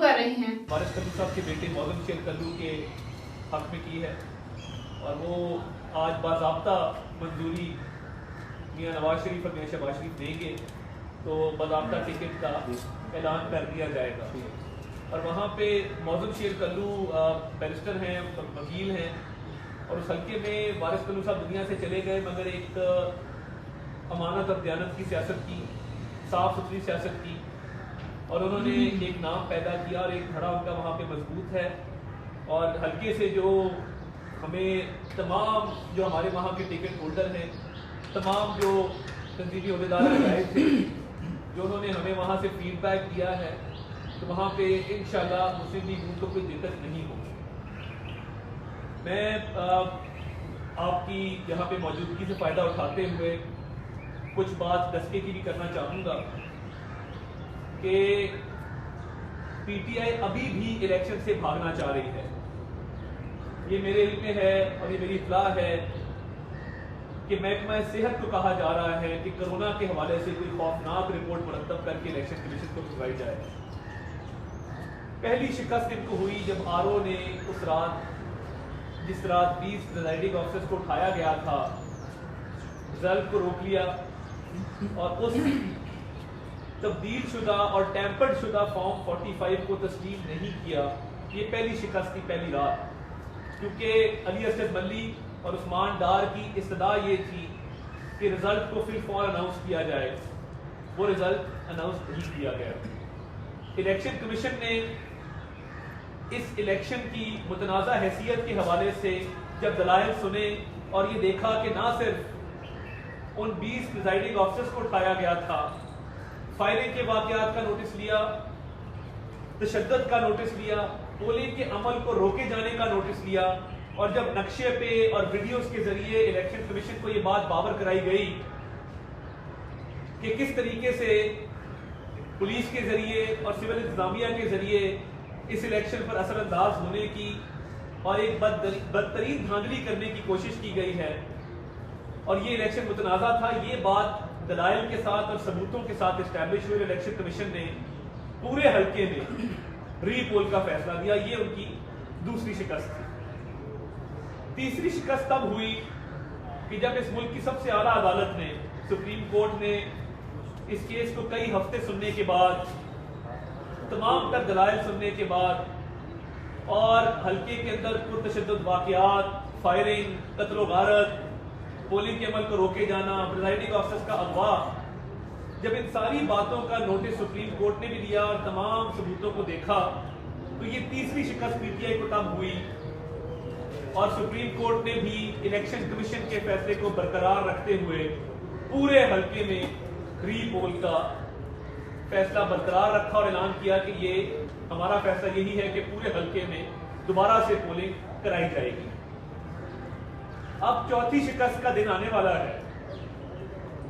کر رہے ہیں؟ وارث کلو صاحب کے بیٹے موزم شیر کلو کے حق میں کی ہے اور وہ آج باضابطہ منظوری میاں نواز شریف اور میاں شہباز شریف دیں گے تو باضابطہ ٹکٹ کا اعلان کر دیا جائے گا. اور وہاں پہ موزم شیر کلو بیرسٹر ہیں, وکیل ہیں, اور اس حلقے میں وارث کلو صاحب دنیا سے چلے گئے مگر ایک امانت اور دیانت کی سیاست کی, صاف ستھری سیاست کی, اور انہوں نے ایک نام پیدا کیا اور ایک دھڑا ان کا وہاں پہ مضبوط ہے. اور حلقے سے جو ہمیں تمام جو ہمارے وہاں کے ٹکٹ ہولڈر ہیں, تمام جو تنظیمی عہدیدار آئے تھے, جو انہوں نے ہمیں وہاں سے فیڈ بیک دیا ہے, تو وہاں پہ انشاءاللہ مسلم لیگ نون کو کوئی دقت نہیں ہوگی. میں آپ کی یہاں پہ موجودگی سے فائدہ اٹھاتے ہوئے کچھ بات دسکے کی بھی کرنا چاہوں گا کہ پی ٹی آئی ابھی بھی الیکشن سے بھاگنا چاہ رہی ہے. یہ میرے علم میں ہے اور یہ میری اطلاع ہے کہ محکمہ صحت کو کہا جا رہا ہے کہ کرونا کے حوالے سے کوئی خوفناک رپورٹ مرتب کر کے الیکشن کمیشن کو بھجوائی جائے. پہلی شکست ان کو ہوئی جب آر او نے اس رات, جس رات 20 پریزائڈنگ آفیسرز کو اٹھایا گیا تھا, رزلٹ کو روک لیا اور اس تبدیل شدہ اور ٹیمپرڈ شدہ فارم 45 کو تسلیم نہیں کیا. یہ پہلی شکست تھی پہلی رات, کیونکہ علی اسد ملی اور عثمان ڈار کی استدعا یہ تھی کہ رزلٹ کو پھر فوراً اناؤنس کیا جائے. وہ رزلٹ اناؤنس نہیں کیا گیا. الیکشن کمیشن نے اس الیکشن کی متنازع حیثیت کے حوالے سے جب دلائل سنے اور یہ دیکھا کہ نہ صرف ان 20 پریزائڈنگ آفیسرز کو اٹھایا گیا تھا, فائرنگ کے واقعات کا نوٹس لیا, تشدد کا نوٹس لیا, پولنگ کے عمل کو روکے جانے کا نوٹس لیا, اور جب نقشے پہ اور ویڈیوز کے ذریعے الیکشن کمیشن کو یہ بات باور کرائی گئی کہ کس طریقے سے پولیس کے ذریعے اور سول انتظامیہ کے ذریعے اس الیکشن پر اثر انداز ہونے کی اور ایک بدترین دھاندلی کرنے کی کوشش کی گئی ہے, اور یہ الیکشن متنازع تھا, یہ بات دلائل کے ساتھ اور ثبوتوں کے ساتھ اسٹیبلش ہوئے, الیکشن کمیشن نے پورے حلقے میں ری پول کا فیصلہ دیا. یہ ان کی دوسری شکست تھی. تیسری شکست تب ہوئی کہ جب اس ملک کی سب سے اعلیٰ عدالت نے, سپریم کورٹ نے اس کیس کو کئی ہفتے سننے کے بعد, تمام تر دلائل سننے کے بعد, اور حلقے کے اندر پرتشدد واقعات, فائرنگ, قتل و غارت, پولنگ کے عمل کو روکے جانا, پریزائڈنگ آفیسرز کا اغوا, جب ان ساری باتوں کا نوٹس سپریم کورٹ نے بھی لیا اور تمام ثبوتوں کو دیکھا, تو یہ تیسری شکست پی ٹی آئی کو تب ہوئی. اور سپریم کورٹ نے بھی الیکشن کمیشن کے فیصلے کو برقرار رکھتے ہوئے پورے حلقے میں ری پول کا فیصلہ برقرار رکھا اور اعلان کیا کہ یہ ہمارا فیصلہ یہی ہے کہ پورے حلقے میں دوبارہ سے پولنگ کرائی جائے گی. اب چوتھی شکست کا دن آنے والا ہے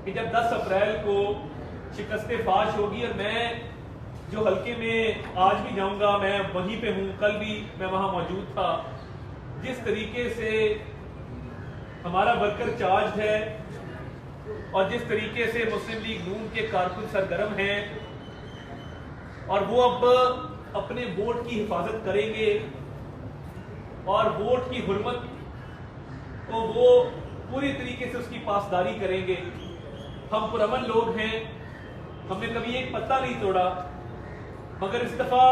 کہ جب 10 اپریل کو شکست فاش ہوگی, اور میں جو حلقے میں آج بھی جاؤں گا, میں وہیں پہ ہوں, کل بھی میں وہاں موجود تھا, جس طریقے سے ہمارا ورکر چارج ہے اور جس طریقے سے مسلم لیگ نون کے کارکن سرگرم ہیں, اور وہ اب اپنے ووٹ کی حفاظت کریں گے اور ووٹ کی حرمت کو وہ پوری طریقے سے اس کی پاسداری کریں گے. ہم پرامن لوگ ہیں, ہم نے کبھی ایک پتہ نہیں توڑا, مگر اس دفعہ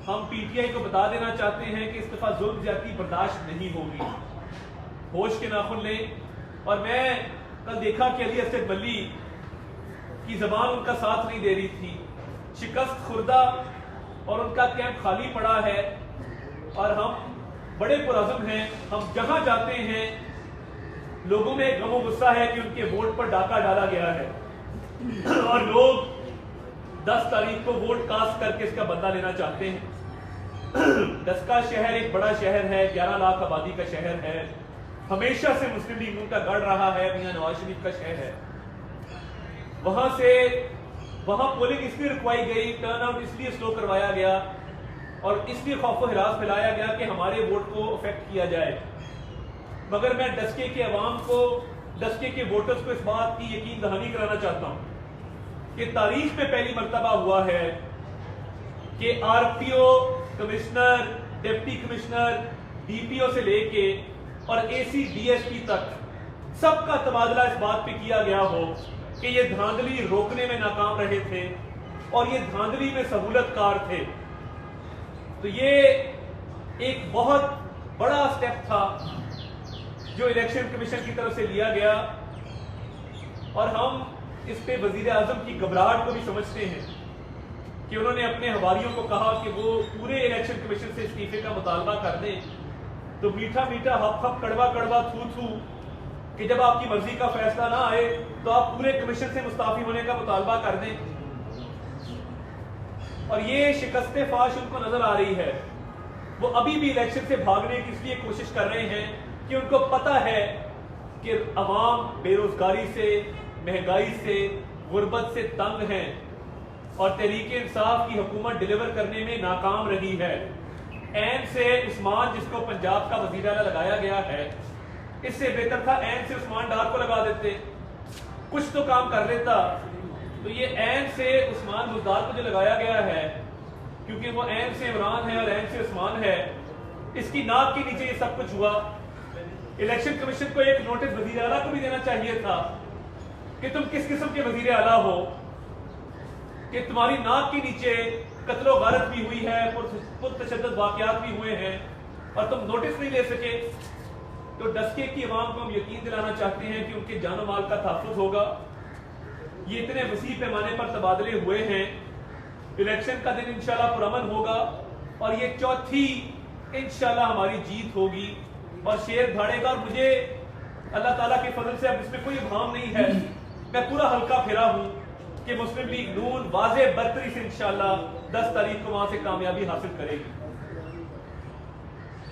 ہم پی ٹی آئی کو بتا دینا چاہتے ہیں کہ اس دفعہ ظلم زیادتی برداشت نہیں ہوگی. ہوش کے ناخن لیں. اور میں کل دیکھا کہ علی اسد ملی کی زبان ان کا ساتھ نہیں دے رہی تھی, شکست خوردہ اور ان کا کیمپ خالی پڑا ہے, اور ہم بڑے پرعزم ہیں. ہم جہاں جاتے ہیں لوگوں میں غم و غصہ ہے کہ ان کے ووٹ پر ڈاکہ ڈالا گیا ہے, اور لوگ 10 تاریخ کو ووٹ کاسٹ کر کے اس کا بدلہ لینا چاہتے ہیں. دسکا شہر ایک بڑا شہر ہے, 11 لاکھ آبادی کا شہر ہے, ہمیشہ سے مسلم لیگ نون کا گڑھ رہا ہے, میاں نواز شریف کا شہر ہے. وہاں پولنگ اس لیے رکوائی گئی, ٹرن آؤٹ اس لیے سلو کروایا گیا, اور اس لیے خوف و ہراس پھیلایا گیا کہ ہمارے ووٹ کو افیکٹ کیا جائے. مگر میں ڈسکے کے عوام کو, ڈسکے کے ووٹرز کو اس بات کی یقین دہانی کرانا چاہتا ہوں کہ تاریخ میں پہلی مرتبہ ہوا ہے کہ R P O, commissioner, deputy commissioner, D P O سے لے کے اور اے سی ڈی ایس پی تک سب کا تبادلہ اس بات پہ کیا گیا ہو کہ یہ دھاندلی روکنے میں ناکام رہے تھے اور یہ دھاندلی میں سہولت کار تھے. تو یہ ایک بہت بڑا سٹیپ تھا جو الیکشن کمیشن کی طرف سے لیا گیا، اور ہم اس پہ وزیر اعظم کی گھبراہٹ کو بھی سمجھتے ہیں کہ انہوں نے اپنے حواریوں کو کہا کہ وہ پورے الیکشن کمیشن سے استعفے کا مطالبہ کر دیں. تو میٹھا میٹھا ہپ ہپ کڑوا کڑوا تھو تھو کہ جب آپ کی مرضی کا فیصلہ نہ آئے تو آپ پورے کمیشن سے مستعفی ہونے کا مطالبہ کر دیں. اور یہ شکست فاش ان کو نظر آ رہی ہے. وہ ابھی بھی الیکشن سے بھاگنے کی اس لیے کوشش کر رہے ہیں کہ ان کو پتہ ہے کہ عوام بے روزگاری سے، مہنگائی سے، غربت سے تنگ ہیں اور تحریک انصاف کی حکومت ڈیلیور کرنے میں ناکام رہی ہے. این سے عثمان جس کو پنجاب کا وزیر اعلیٰ لگایا گیا ہے، اس سے بہتر تھا این سے عثمان ڈار کو لگا دیتے، کچھ تو کام کر لیتا. تو یہ این سے عثمان بزدار کو جو لگایا گیا ہے، کیونکہ وہ این سے عمران ہے اور این سے عثمان ہے، اس کی ناک کے نیچے یہ سب کچھ ہوا. الیکشن کمیشن کو ایک نوٹس وزیر اعلیٰ کو بھی دینا چاہیے تھا کہ تم کس قسم کے وزیر اعلیٰ ہو کہ تمہاری ناک کے نیچے قتل و غارت بھی ہوئی ہے، پرتشدد واقعات بھی ہوئے ہیں اور تم نوٹس نہیں لے سکے. تو ڈسکے کی عوام کو ہم یقین دلانا چاہتے ہیں کہ ان کے جان و مال کا تحفظ ہوگا. یہ اتنے وسیع پیمانے پر تبادلے ہوئے ہیں، الیکشن کا دن انشاءاللہ پرامن ہوگا اور یہ چوتھی انشاءاللہ ہماری جیت ہوگی اور شیر دھاڑے گا. اور مجھے اللہ تعالیٰ کے فضل سے اب اس میں کوئی ابہام نہیں ہے، میں پورا ہلکا پھرا ہوں کہ مسلم لیگ نون واضح برتری سے انشاءاللہ 10 تاریخ کو وہاں سے کامیابی حاصل کرے گی.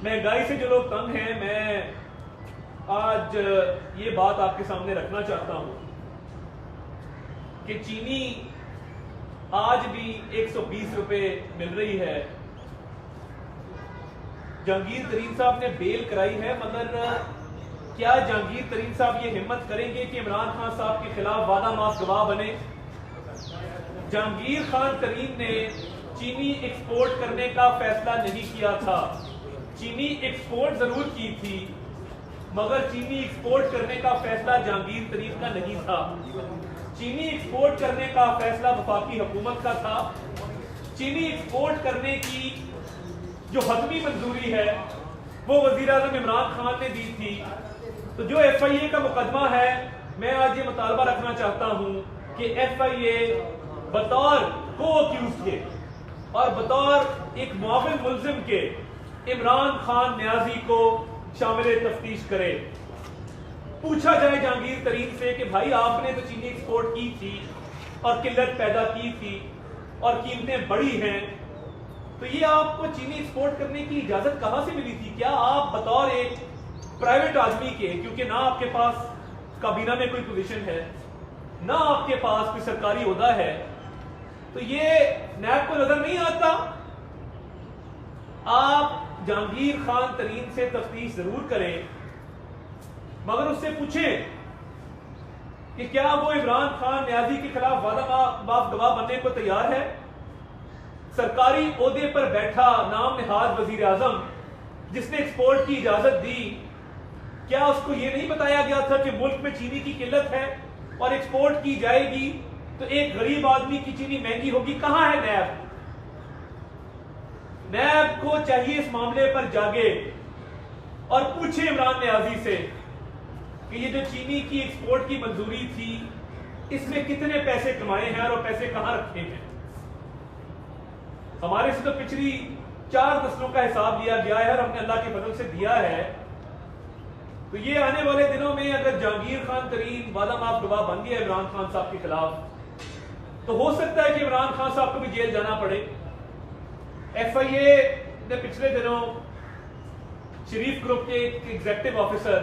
مہنگائی سے جو لوگ تنگ ہیں، میں آج یہ بات آپ کے سامنے رکھنا چاہتا ہوں کہ چینی آج بھی 120 روپے مل رہی ہے. جہانگیر ترین صاحب نے بیل کرائی ہے، مگر کیا جہانگیر ترین صاحب یہ ہمت کریں گے کہ عمران خان صاحب کے خلاف وعدہ ماف گواہ بنے؟ جہانگیر خان ترین نے چینی ایکسپورٹ کرنے کا فیصلہ نہیں کیا تھا. چینی ایکسپورٹ ضرور کی تھی، مگر چینی ایکسپورٹ کرنے کا فیصلہ جہانگیر ترین کا نہیں تھا. چینی ایکسپورٹ کرنے کا فیصلہ وفاقی حکومت کا تھا. چینی ایکسپورٹ کرنے کی جو حتمی منظوری ہے وہ وزیر اعظم عمران خان نے دی تھی. تو جو ایف آئی اے کا مقدمہ ہے، میں آج یہ مطالبہ رکھنا چاہتا ہوں کہ ایف آئی اے بطور کو اکیوز کے اور بطور ایک معاون ملزم کے عمران خان نیازی کو شامل تفتیش کرے. پوچھا جائے جہانگیر ترین سے کہ بھائی آپ نے تو چینی ایکسپورٹ کی تھی اور قلت پیدا کی تھی اور قیمتیں بڑھی ہیں، تو یہ آپ کو چینی ایکسپورٹ کرنے کی اجازت کہاں سے ملی تھی؟ کیا آپ بطور ایک پرائیویٹ آدمی کے، کیونکہ نہ آپ کے پاس کابینہ میں کوئی پوزیشن ہے، نہ آپ کے پاس کوئی سرکاری عہدہ ہے، تو یہ نیب کو نظر نہیں آتا؟ آپ جہانگیر خان ترین سے تفتیش ضرور کریں، مگر اس سے پوچھیں کہ کیا وہ عمران خان نیازی کے خلاف وعدہ ماف گواہ بننے کو تیار ہے؟ سرکاری عہدے پر بیٹھا نام نہاد وزیر اعظم جس نے ایکسپورٹ کی اجازت دی، کیا اس کو یہ نہیں بتایا گیا تھا کہ ملک میں چینی کی قلت ہے اور ایکسپورٹ کی جائے گی تو ایک غریب آدمی کی چینی مہنگی ہوگی؟ کہاں ہے نیب؟ نیب کو چاہیے اس معاملے پر جاگے اور پوچھے عمران نیازی سے کہ یہ جو چینی کی ایکسپورٹ کی منظوری تھی، اس میں کتنے پیسے کمائے ہیں اور وہ پیسے کہاں رکھے ہیں؟ ہمارے سے تو پچھلی 4 نسلوں کا حساب لیا گیا ہے اور ہم نے اللہ کے فضل سے دیا ہے. تو یہ آنے والے دنوں میں اگر جہانگیر خان ترین وعدہ ماف گواہ بن گیا عمران خان صاحب کے خلاف، تو ہو سکتا ہے کہ عمران خان صاحب کو بھی جیل جانا پڑے. ایف آئی اے نے پچھلے دنوں شریف گروپ کے ایک ایگزیکٹو آفیسر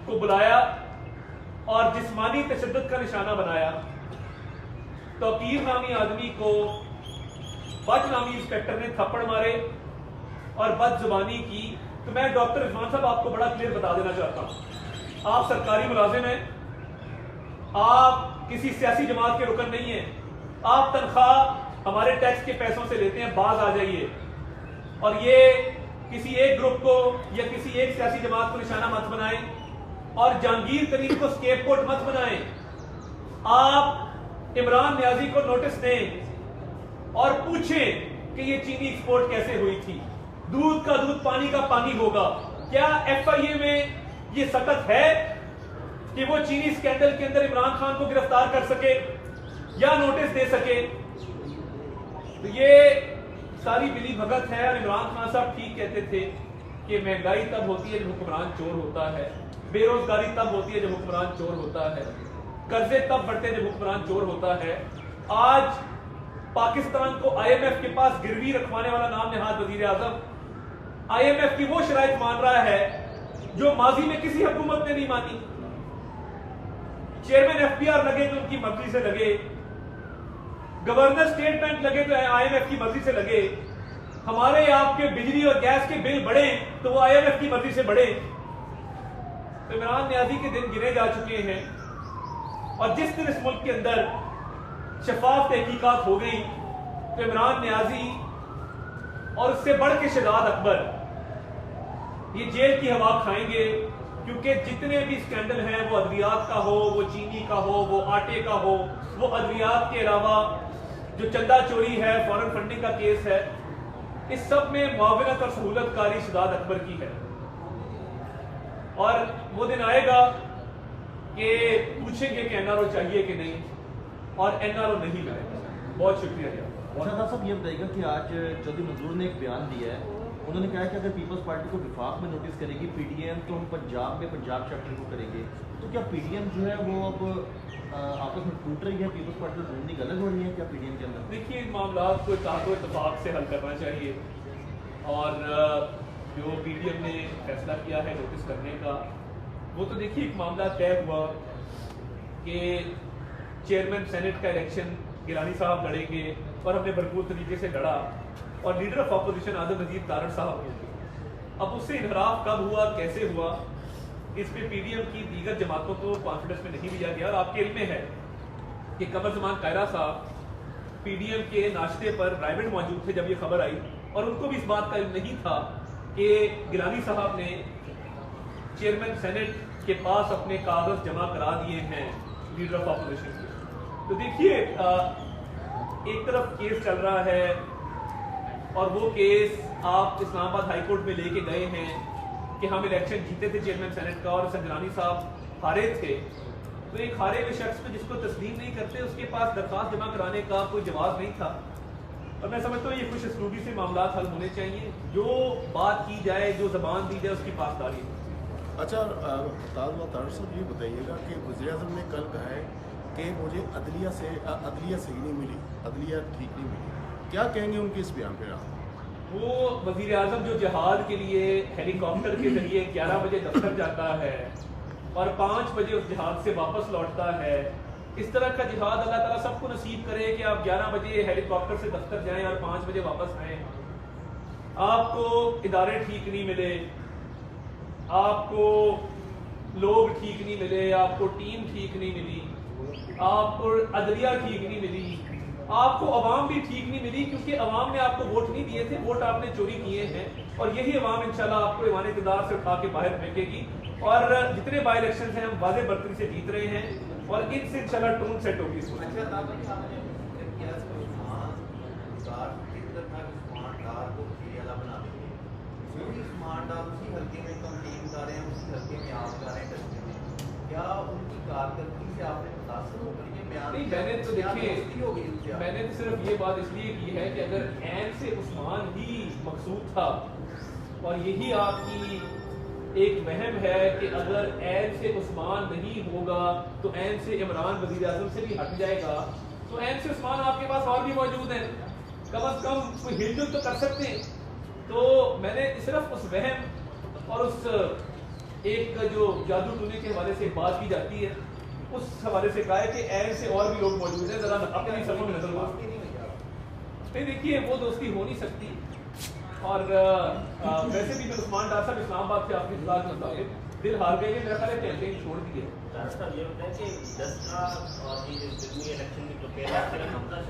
کو بلایا اور جسمانی تشدد کا نشانہ بنایا. توقیر نامی آدمی کو بٹ نامی انسپیکٹر نے تھپڑ مارے اور بد زبانی کی. تو میں ڈاکٹر عثمان صاحب آپ کو بڑا کلیئر بتا دینا چاہتا ہوں، آپ سرکاری ملازم ہیں، آپ کسی سیاسی جماعت کے رکن نہیں ہیں، آپ تنخواہ ہمارے ٹیکس کے پیسوں سے لیتے ہیں, باز آ جائیے. اور یہ کسی ایک گروپ کو یا کسی ایک سیاسی جماعت کو نشانہ مت بنائیں اور جہانگیر ترین کو اسکیپ گوٹ مت بنائیں. آپ عمران نیازی کو نوٹس دیں اور پوچھیں کہ یہ چینی ایکسپورٹ کیسے ہوئی تھی. دودھ کا دودھ پانی کا پانی ہوگا. کیا ایف آئی اے میں یہ سکت ہے کہ وہ چینی اسکینڈل کے اندر عمران خان کو گرفتار کر سکے یا نوٹس دے سکے؟ تو یہ ساری ملی بھگت ہے. اور عمران خان صاحب ٹھیک کہتے تھے کہ مہنگائی تب ہوتی ہے جب حکمران چور ہوتا ہے, بے روزگاری تب ہوتی ہے جب حکمران چور ہوتا ہے, قرضے تب بڑھتے ہیں جب حکمران چور ہوتا ہے. آج پاکستان کو آئی ایم ایف کے پاس گروی رکھوانے والا نام نہاد وزیر اعظم آئی ایم ایف کی وہ شرائط مان رہا ہے جو ماضی میں کسی حکومت نے نہیں مانی. چیئرمین ایف پی آر لگے تو ان کی مرضی سے لگے, گورنر اسٹیٹ بینک لگے تو آئی ایم ایف کی مرضی سے لگے, ہمارے آپ کے بجلی اور گیس کے بل بڑھے تو وہ آئی ایم ایف کی مرضی سے بڑھے. عمران نیازی کے دن گنے جا چکے ہیں اور جس دن اس ملک کے اندر شفاف تحقیقات ہو گئی تو عمران نیازی اور اس سے بڑھ کے شہزاد اکبر یہ جیل کی ہوا کھائیں گے. کیونکہ جتنے بھی اسکینڈل ہیں, وہ ادویات کا ہو, وہ چینی کا ہو, وہ آٹے کا ہو, وہ ادویات کے علاوہ جو چندہ چوری ہے, فورن فنڈنگ کا کیس ہے, اس سب میں معاونت اور سہولت کاری شہزاد اکبر کی ہے. اور وہ دن آئے گا کہ پوچھیں گے کہ این آر او چاہیے کہ نہیں, اور این آر او نہیں ملے گا. بہت شکریہ. صاحب یہ بتائیے گا کہ آج چودھری منظور نے ایک بیان دیا ہے, انہوں نے کہا کہ اگر پیپلز پارٹی کو وفاق میں نوٹس کرے گی پی ڈی ایم تو ہم پنجاب میں پنجاب چیپٹر کو کریں گے. تو کیا پی ڈی ایم جو ہے وہ اب آپس میں ٹوٹ رہی ہے, پیپلز پارٹی کو ڈھونڈنی غلط ہو رہی ہے کیا پی ڈی ایم کے اندر؟ دیکھیے ان معاملات کو اتحاد و اتفاق سے حل کرنا چاہیے, اور جو پی ڈی ایم نے فیصلہ کیا ہے نوٹس کرنے کا, وہ تو دیکھیے ایک معاملہ طے ہوا کہ چیئرمین سینٹ کا الیکشن گیلانی صاحب لڑیں گے اور ہم نے بھرپور طریقے سے لڑا, اور لیڈر آف اپوزیشن اعظم وزیر تارڑ صاحب ہوں گے. اب اس سے انحراف کب ہوا, کیسے ہوا, اس پہ پی ڈی ایم کی دیگر جماعتوں کو کانفیڈنس میں نہیں لیا گیا. اور آپ کے علم میں ہے کہ قمر زمان قائرہ صاحب پی ڈی ایم کے ناشتے پر پرائیویٹ موجود تھے جب یہ خبر آئی, اور ان کو بھی اس بات کا علم نہیں تھا کہ گیلانی صاحب نے چیئرمین سینٹ کے پاس اپنے کاغذ جمع کرا دیے ہیں لیڈر آف اپوزیشن کے. تو دیکھیے ایک طرف کیس چل رہا ہے, اور وہ کیس آپ اسلام آباد ہائی کورٹ میں لے کے گئے ہیں کہ ہم الیکشن جیتے تھے چیئرمین سینٹ کا اور سنجرانی صاحب ہارے تھے. تو ایک ہارے ہوئے شخص کو جس کو تسلیم نہیں کرتے, اس کے پاس درخواست جمع کرانے کا کوئی جواز نہیں تھا. اور میں سمجھتا ہوں یہ خوش اسلوبی سے معاملات حل ہونے چاہیے, جو بات کی جائے, جو زبان دی جائے, اس کی پاسداری. اچھا طارڑ صاحب یہ بتائیے گا کہ وزیر اعظم نے کل کہا ہے کہ مجھے عدلیہ صحیح نہیں ملی, عدلیہ ٹھیک نہیں ملی. کیا کہیں گے ان کے اس بیان پہ آپ؟ وہ وزیر اعظم جو جہاد کے لیے ہیلی کاپٹر کے ذریعے 11 بجے دفتر جاتا ہے اور 5 بجے اس جہاد سے واپس لوٹتا ہے, اس طرح کا جہاد اللہ تعالیٰ سب کو نصیب کرے کہ آپ 11 بجے ہیلی کاپٹر سے دفتر جائیں اور 5 بجے واپس آئیں. آپ کو ادارے ٹھیک نہیں ملے, آپ کو لوگ ٹھیک نہیں ملے, آپ کو ٹیم ٹھیک نہیں ملی, آپ کو عدلیہ ٹھیک نہیں ملی, آپ کو عوام بھی ٹھیک نہیں ملی, کیونکہ عوام نے آپ کو ووٹ نہیں دیے تھے, ووٹ آپ نے چوری کیے ہیں, اور یہی عوام انشاءاللہ آپ کو ایوان اقتدار سے اٹھا کے باہر پھینکے گی. اور جتنے بائی الیکشنز ہیں ہم واضح برتری سے جیت رہے ہیں, اور ان سے انشاءاللہ ٹون سیٹ ہوگی. میں نے صرف یہ بات اس لیے کی ہے کہ اگر عین سے عثمان ہی مقصود تھا, اور یہی آپ کی ایک وہم ہے کہ اگر عین سے عثمان نہیں ہوگا تو عین سے عمران وزیر اعظم سے بھی ہٹ جائے گا, تو عین سے عثمان آپ کے پاس اور بھی موجود ہیں, کم از کم کوئی ہل جل تو کر سکتے ہیں. تو میں نے صرف اس وہم اور اس ایک جو جادو ٹونے کے حوالے سے بات کی جاتی ہے, اس حوالے سے کہا ہے کہ عین سے اور بھی لوگ موجود ہیں, ذرا اپنی سفوں میں نظر مارتے نہیں. دیکھیے وہ دوستی ہو نہیں سکتی. اور ویسے بھی عثمان ڈار صاحب اسلام آباد سے آپ کی اطلاع کے مطابق دل ہار گئے ہیں, میرا خیال ہے کیمپین چھوڑ دی ہے. یہ بتائیں کہ 10 اور یہ جو الیکشن کی جو پہلا حمزہ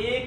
1